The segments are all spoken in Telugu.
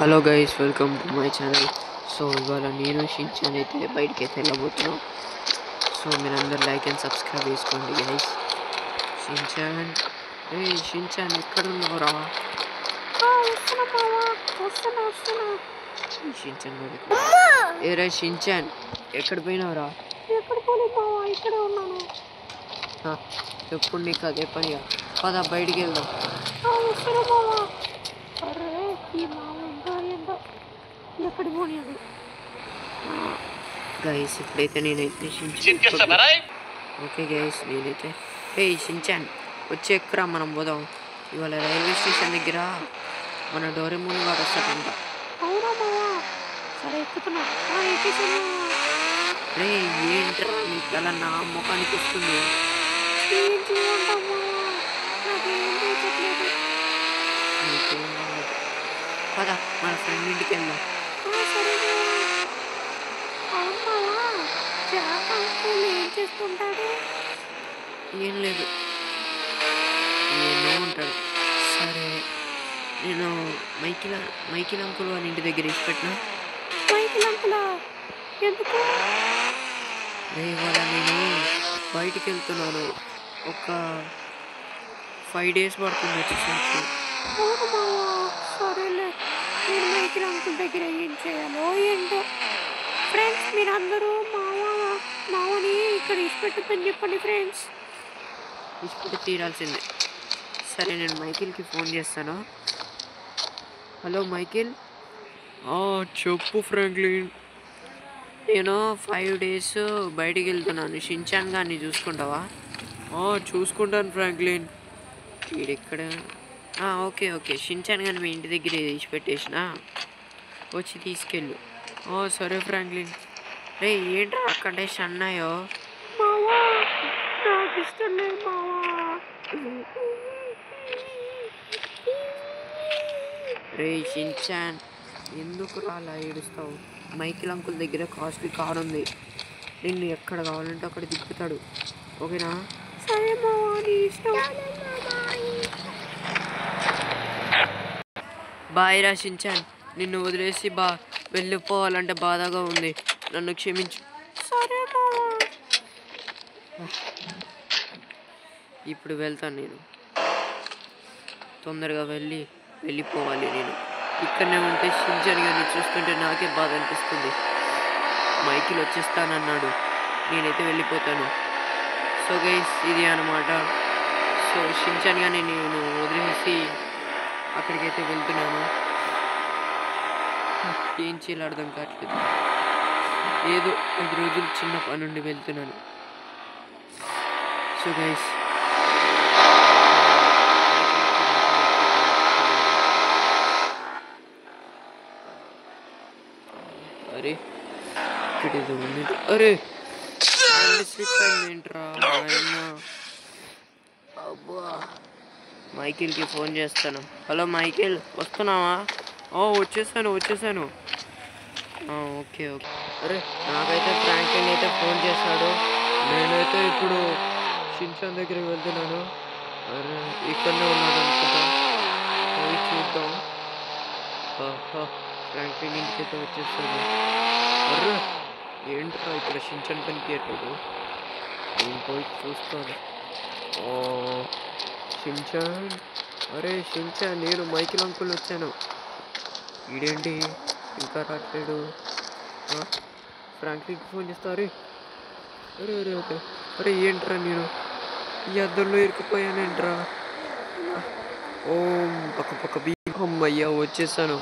Hello guys, welcome to my channel. So ఇవాళ నేను షిన్చాన్ అయితే బయటికి అయితే వెళ్ళబోతున్నాం. సో మీరందరూ లైక్ అండ్ సబ్స్క్రైబ్ చేసుకోండి గైస్. షిన్చాన్, షిన్చాన్ ఎక్కడ ఉన్నావురా? షిన్చాన్ ఏరా షిన్చాన్, ఎక్కడ పోయినావురా? ఇక్కడే ఉన్నాను. ఎప్పుడు నీకు అదే పనిగా? పద బయటికి వెళ్దాం. ఎక్కడికి పోనీయాడు గైస్, ఇప్పుడైతే నేనైతే ఓకే గైస్, నేనైతే షిన్చాన్ వచ్చి ఎక్కరా, మనం పోదాం. ఇవాళ రైల్వే స్టేషన్ దగ్గర మన డోరేమోన్ వాడు వస్తాడంట. అవునా మావా? సరే ఎక్కుతున్నా. రే ఏంట్రా నీ తల నా ముఖానికి వస్తుంది? పద మన ఫ్రెండ్ ఇంటికి వెళ్దాం. ఏం లేదు, ఏమో ఉంటాడు. సరే, నేను మైకిల్ అంకుల్ వాళ్ళ ఇంటి దగ్గర ఇచ్చి పెట్టినా. ఇవాళ నేను బయటికి వెళ్తున్నాను. ఒక 5 days పడుతుంది వచ్చేసరికి. సరేలే, నేను మైకిల్ అంకుల్ దగ్గర ఏం చేయాలో ఏంటో. ఫ్రెండ్స్, మీరందరూ మావని ఇక్కడ ఇష్టపెట్టమని చెప్పండి ఫ్రెండ్స్. ఇష్టపెట్టి తీరాల్సిందే. సరే, నేను మైకిల్కి ఫోన్ చేస్తాను. Hello Michael. చెప్పు ఫ్రాంక్లిన్. నేను 5 days బయటికి వెళ్తున్నాను. షిన్చాన్ గారిని చూసుకుంటావా? చూసుకుంటాను ఫ్రాంక్లిన్. వీడెక్కడ? ఓకే, షిన్చాన్ గారిని మీ ఇంటి దగ్గర ఇచ్చిపెట్టేసిన, వచ్చి తీసుకెళ్ళు. సరే ఫ్రాంక్లిన్. రే ఏంట్రా అక్కడే అన్నాయో? నాకు ఇష్టం లేదు మావా. రే షిన్చాన్, ఎందుకు అలా ఏడుస్తావు? మైకిల్ అంకుల్ దగ్గర కాస్ట్లీ కార్ ఉంది. నిన్ను ఎక్కడ కావాలంటే అక్కడ తిప్పుతాడు. ఓకేనా? సరే మావా, నీ ఇష్టం. బాయ్ రా షిన్చాన్. నిన్ను వదిలేసి వెళ్ళిపోవాలంటే బాధగా ఉంది. నన్ను క్షమించు. సరే మావా. ఇప్పుడు వెళ్తాను. నేను తొందరగా వెళ్ళిపోవాలి. నేను ఇక్కడనే ఉంటే షిన్చాన్ గారిని చూస్తుంటే నాకే బాధ అనిపిస్తుంది. మైకిల్ వచ్చేస్తానన్నాడు, నేనైతే వెళ్ళిపోతాను. సో గైస్, ఇది అన్నమాట. సో షిన్చాన్ గారిని నేను వదిలేసి అక్కడికైతే వెళ్తున్నాను. ఏం చేయాలో అర్థం కావట్లేదు. ఏదో 5 రోజులు చిన్న పని నుండి వెళ్తున్నాను. సో గైస్, అరే ఇక్కడ ఏదో ఉంది. అరే స్లిప్ అయిందేంట్రా? అబ్బా, మైకిల్కి ఫోన్ చేస్తాను. హలో మైకిల్, వస్తున్నావా? వచ్చేసాను. ఓకే. అరే, నాకైతే ఫ్రాంక్లిన్ అయితే ఫోన్ చేశాడు. నేనైతే ఇప్పుడు షిన్చాన్ దగ్గరికి వెళ్తున్నాను. అరే, ఇక్కడనే ఉన్నాడు అనుకుంటా. పోయి చూద్దాం. ఫ్రాంక్లిన్ ఇంటికి అయితే వచ్చేస్తాను. అరే ఏంట్రా ఇక్కడ షిన్చాన్ కనిపించట్లేదు? నేను పోయి చూస్తాను. షిన్చాన్, అరే షిన్చాన్, నేను మైకిల్ అంకుల్ వచ్చాను. ఈడేంటి ఇంకా రావట్లేడు? ఫ్రాంక్లిన్కి ఫోన్ చేస్తా. అరే ఏంట్రా, నేను ఈ అద్దంలో ఇరుక్కుపోయానేంట్రా? పక్క అమ్మయ్యా, వచ్చేసాను.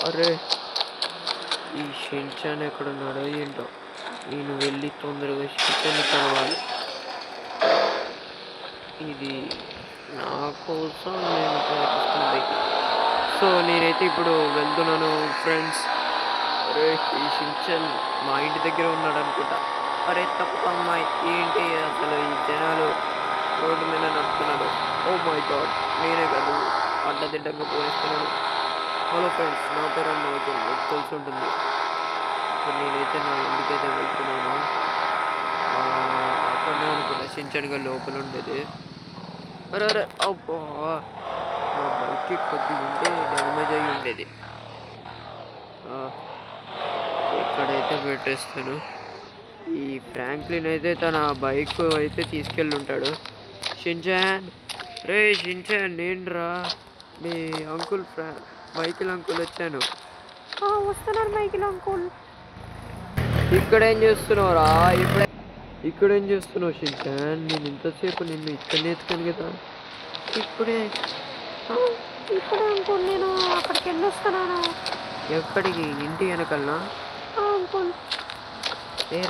అరే, ఈ షిన్చాన్ ఎక్కడున్నాడో ఏంటో. నేను వెళ్ళి తొందరగా షిన్చాన్ని కలవాలి. ఇది నా కోసం నేను ప్రయత్నిస్తుంది. సో నేనైతే ఇప్పుడు వెళ్తున్నాను ఫ్రెండ్స్. అరే, ఈ షిన్చాన్ మా ఇంటి దగ్గర ఉన్నాడు అనుకుంటా. అరే తప్ప అమ్మాయి, ఏంటి అసలు ఈ జనాలు రోడ్డు మీద నడుపుతున్నాడు? ఓ మై గాడ్, నేనే కాదు అడ్డదిడ్డంగా పోయిస్తున్నాను. హలో ఫ్రెండ్స్, నా పేరు మైకిల్, మీకు తెలిసి ఉంటుంది. నేనైతే నా ఇంటికైతే వెళ్తున్నాను. అక్కడనే అనుకున్నా షిన్చాన్ గారు లోపల ఉండేది. అరే అబ్బా, నా బైక్ బైక్కి కొద్దిగా ఉంటే డ్యామేజ్ అయ్యి ఉండేది. ఇక్కడైతే పెట్టేస్తాను. ఈ ఫ్రాంక్లిన్ అయితే తన బైక్ అయితే తీసుకెళ్ళి ఉంటాడు. షిన్చాన్, రే షిన్చాన్, నేను రా మీ అంకుల్ మైకిల్ అంకుల్ వచ్చాను. వస్తున్నారు మైకిల్ అంకుల్. ఇక్కడేం చేస్తున్నావురా? ఇక్కడేం చేస్తున్నావు షిన్చాన్? నేను ఇంతసేపు నిన్ను ఇక్కడనే ఎత్తుకాను కదా. ఇప్పుడే అంకుల్ నేను అక్కడికి వెళ్ళొస్తున్నాను. ఎక్కడికి? ఇంటి వెనకల్నా? అంకుల్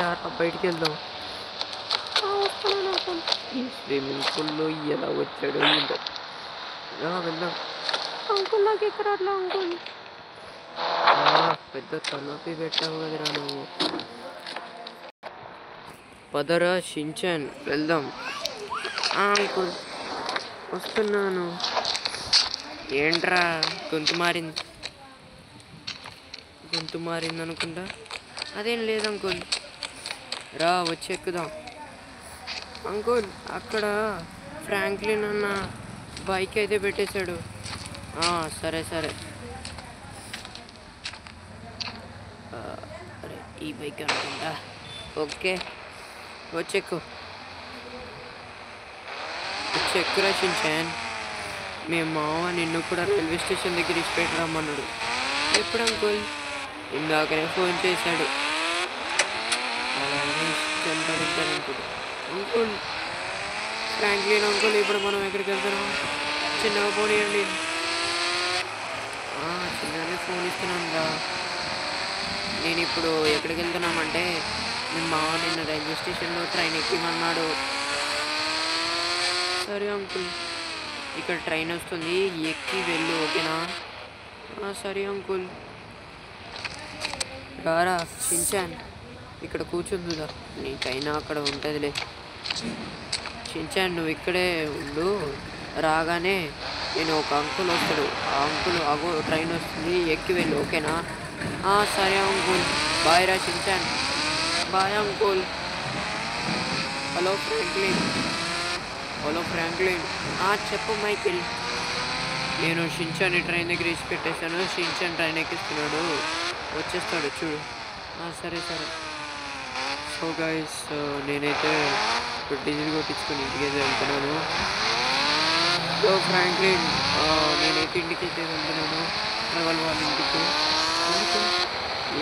రా బయటికి వెళ్దాం. వస్తున్నాను అంకుల్. ఈ స్విమ్మింగ్ పూల్లో ఎలా వచ్చాడు ఏంటో. వెళ్దాం. అంకుల్ నాకు ఎక్కడ అట్లా అంకుల్. పెద్ద తలపి పెట్టావు కదరా నువ్వు. పదరా షిన్చాన్ వెళ్దాం. అంకుల్ వస్తున్నాను. ఏంట్రా గొంతు మారింది అనుకుంటా. అదేం లేదు అంకుల్, రా వచ్చి ఎక్కుదాం. అంకుల్ అక్కడ ఫ్రాంక్లిన్ అన్న బైక్ అయితే పెట్టేశాడు. సరే సరే. అరే ఈ బైక్ అనుకుంటా. Okay వచ్చెక్కురా Shin-chan. మీ మావ నిన్ను కూడా రైల్వే స్టేషన్ దగ్గర ఇచ్చిపెట్టి రమ్మన్నాడు. ఎప్పుడు అంకుల్? ఇందాకనే ఫోన్ చేశాడు. అలాగే అంకుల్ ఫ్రాంక్లిన్ అంకుల్ ఇప్పుడు మనం ఎక్కడికి వెళ్తున్నాం? చిన్నగా ఫోన్ ఇవ్వండి. చిన్నగానే ఫోన్ ఇస్తున్నాను రా. నేను ఇప్పుడు ఎక్కడికి వెళ్తున్నామంటే మీ మావ నిన్న రైల్వే స్టేషన్లో ట్రైన్ ఎక్కిమన్నాడు. సరే అంకుల్, ఇక్కడ ట్రైన్ వస్తుంది, ఎక్కి వెళ్ళు, ఓకేనా? సరే అంకుల్. రారా షిన్చాన్, ఇక్కడ కూర్చుందిగా, నీకైనా అక్కడ ఉంటుందిలే. షిన్చాన్ నువ్వు ఇక్కడే ఉండు, రాగానే నేను ఒక అంకుల్ వస్తాడు, ఆ అంకుల్ అగో ట్రైన్ వస్తుంది, ఎక్కి వెళ్ళు, ఓకేనా? సరే అంకుల్, బాయ్ రా Shinchan. Bye uncle. Hello Franklin. చెప్పు మైకిల్. నేను షిన్చాన్ ట్రైన్ దగ్గర ఇచ్చి పెట్టేశాను. షిన్చాన్ ట్రైన్ ఎక్కిస్తున్నాడు, వచ్చేస్తాడు చూడు. సరే. సో గైస్, నేనైతే ఇప్పుడు డీజిల్ కొట్టించుకొని ఇంటికి అయితే వెళ్తున్నాను. సో ఫ్రాంక్లిన్, నేనైతే ఇంటికి అయితే వెళ్తున్నాను, ట్రావెల్ వాళ్ళ ఇంటికి.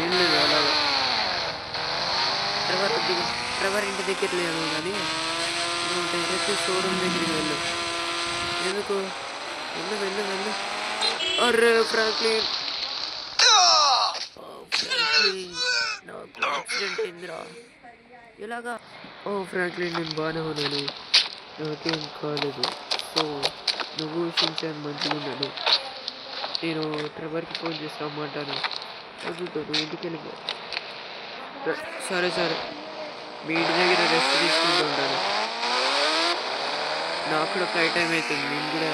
ఏం లేదు, అలాగా ట్రెవర్ ఇంటి దగ్గర లేదు కానీ నువ్వు డైరెక్ట్ షోరూమ్ దగ్గరికి వెళ్ళు. ఎందుకు? వెళ్ళు. అరే ఫ్రాంక్లిన్, నాకు యాక్సిడెంట్ అయిందిరా. ఎలాగా? ఫ్రాంక్లిన్, నేను బాగానే ఉన్నాను, నాకేం కాలేదు. సో నువ్వు షిన్చాన్ మంచిగా ఉన్నాడు. నేను ట్రెవర్కి ఫోన్ చేసి రమ్మంటాను. వద్దుతో నువ్వు ఇంటికి వెళ్ళిపో. సరే మీ ఇంటి దగ్గర రెస్ట్ తీసుకుంటూ ఉంటాను. నాకు కూడా ఫ్లైట్ టైం అవుతుంది. నేను కూడా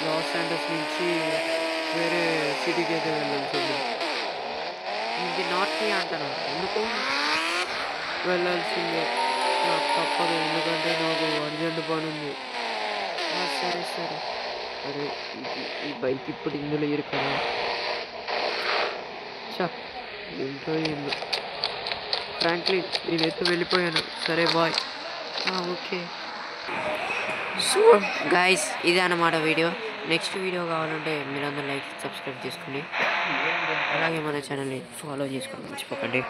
లాస్ ఏంజల్స్ నుంచి వేరే సిటీకి అయితే వెళ్ళాల్సింది. ఇది నార్త్ అంటాను. ఎందుకు వెళ్ళాల్సిందే, నాకు తప్పదు, ఎందుకంటే నాకు అర్జెంట్ పని ఉంది. సరే అరే ఈ బైక్ ఇప్పుడు ఇందులో ఇరుకరా. ఏంటో ఫ్రాంక్లిన్, నేనైతే వెళ్ళిపోయాను. సరే బాయ్. ఓకే. సో గైస్, ఇదే అన్నమాట వీడియో. నెక్స్ట్ వీడియో కావాలంటే మీరందరూ లైక్ సబ్స్క్రైబ్ చేసుకోండి, అలాగే మన ఛానల్ని ఫాలో చేసుకోండి మర్చిపోకండి.